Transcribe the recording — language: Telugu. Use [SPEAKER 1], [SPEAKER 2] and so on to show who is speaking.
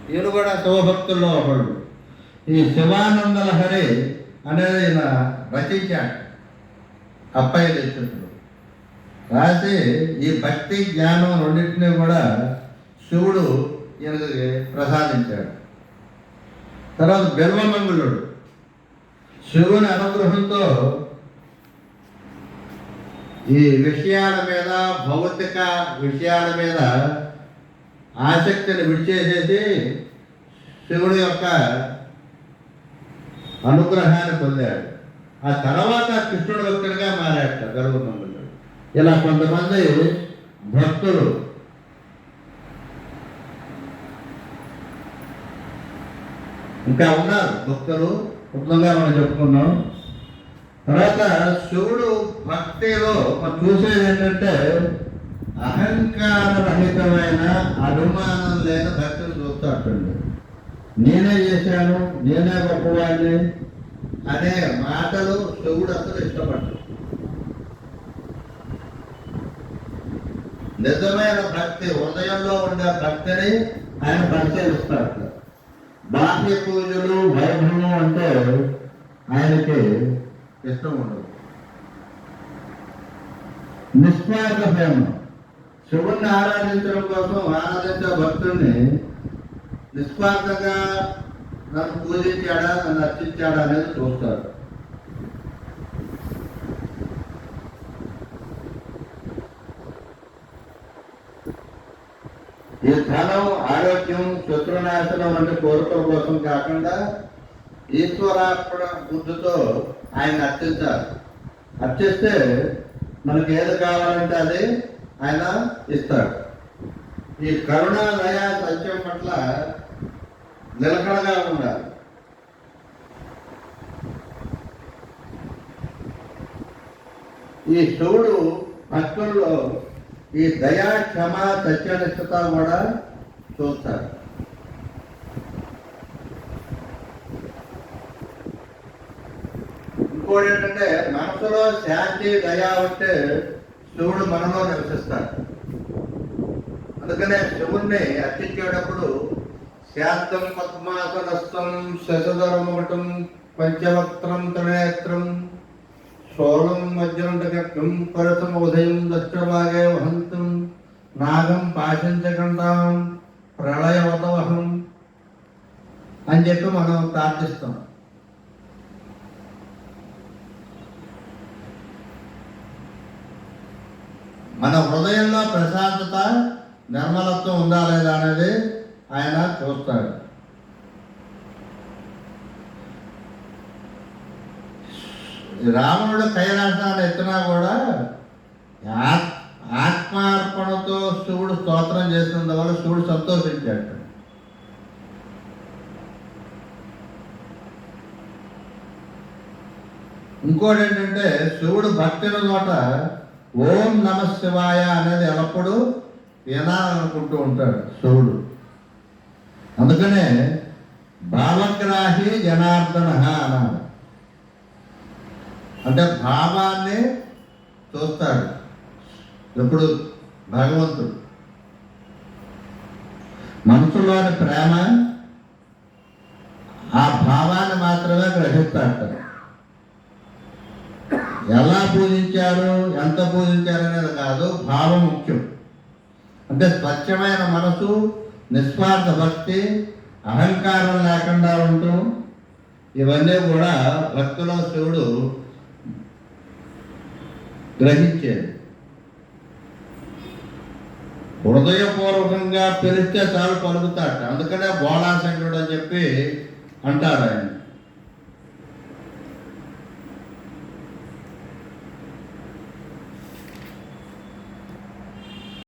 [SPEAKER 1] ఈయన కూడా శివభక్తుల్లో ఒకడు. ఈ శివానంద లహరి అనేది ఈయన రచించాడు అప్పయ్య దీక్షితుడు. రాసి ఈ భక్తి జ్ఞానం రెండింటినీ కూడా శివుడు ఈయనకి ప్రసాదించాడు. తర్వాత బిల్వమంగళుడు శివుని అనుగ్రహంతో ఈ విషయాల మీద, భౌతిక విషయాల మీద ఆసక్తిని విడిచేసేసి శివుడి యొక్క అనుగ్రహాన్ని పొందాడు. ఆ తర్వాత కృష్ణుడు భక్తుడిగా మారాట గర్వమంగళుడు. ఇలా కొంతమంది భక్తులు ఇంకా ఉన్నారు. భక్తులు క్లుప్తంగా మనం చెప్పుకున్నాం. తర్వాత శివుడు భక్తిలో మనం చూసేది ఏంటంటే అహంకార రహితమైన అభిమానం లేని భక్తిని చూస్తాడండి. నేనే చేశాను, నేనే గొప్పవాడిని అనే మాటలు శివుడు అసలు ఇష్టపడ్డాడు. నిజమైన భక్తి, హృదయంలో ఉండే భక్తిని ఆయన పరిశీలిస్తాడు. బాహ్య పూజలు, వైభవం అంటే ఆయనకి ఇష్టం ఉండదు. నిస్వార్థ ప్రేమ, శివుణ్ణి ఆరాధించడం కోసం ఆరాధించే భక్తుడిని నిస్వార్థంగా నన్ను పూజించాడా, నన్ను అర్చించాడా అనేది చూస్తారు. ఈ ధనం, ఆరోగ్యం, శత్రునాశనం వంటి కోరికల కోసం కాకుండా ఈశ్వరార్పణ బుద్ధితో ఆయన అర్చించాలి. అర్చిస్తే మనకి ఏది కావాలంటే అది ఆయన ఇస్తాడు. ఈ కరుణ, దయ, సత్యం పట్ల నిలకడగా ఉండాలి. ఈ శివుడు భక్తుల్లో ఈ దయా, క్షమ, సత్యనిష్టత కూడా చూస్తారు. ఇంకోటి ఏంటంటే మనసులో శాంతి, దయ ఉంటే శివుడు మనలో నివసిస్తాడు. అందుకనే శివుణ్ణి అర్చించేటప్పుడు శాంతం పద్మాసనస్థం శశధరముటం పంచవక్త్రం త్రినేత్రం శోళం వజ్రంటకం పరసం ఉదయం దక్షభాగే వహంతం నాగం పాశంచకంఠం ప్రళయవతవహం అని చెప్పి మనం ప్రార్థిస్తాం. మన హృదయంలో ప్రశాంతత, నిర్మలత్వం ఉందా లేదా అనేది ఆయన చూస్తాడు. రావణుడు కైలాసాన్ని ఎత్తినా కూడా ఆత్మార్పణతో శివుడు స్తోత్రం చేసినందువల్ల శివుడు సంతోషించాడు. ఇంకోటి ఏంటంటే శివుడు భక్తుల నోట ఓం నమ శివాయ అనేది ఎల్లప్పుడూ వినాలనుకుంటూ ఉంటాడు శివుడు. అందుకనే భావగ్రాహి జనార్దన అన్నాడు. అంటే భావాన్ని చూస్తాడు ఎప్పుడు భగవంతుడు. మనసులోని ప్రేమ, ఆ భావాన్ని మాత్రమే గ్రహిస్తాడు. ఎలా పూజించారు, ఎంత పూజించారు అనేది కాదు, భావం ముఖ్యం. అంటే స్వచ్ఛమైన మనసు, నిస్వార్థ భక్తి, అహంకారం లేకుండా ఉంటూ ఇవన్నీ కూడా భక్తిలో శివుడు గ్రహించేది. హృదయపూర్వకంగా పిలిస్తే చాలు పలుకుతాడు. అందుకనే బోళాశంకరుడు అని చెప్పి అంటారు ఆయన.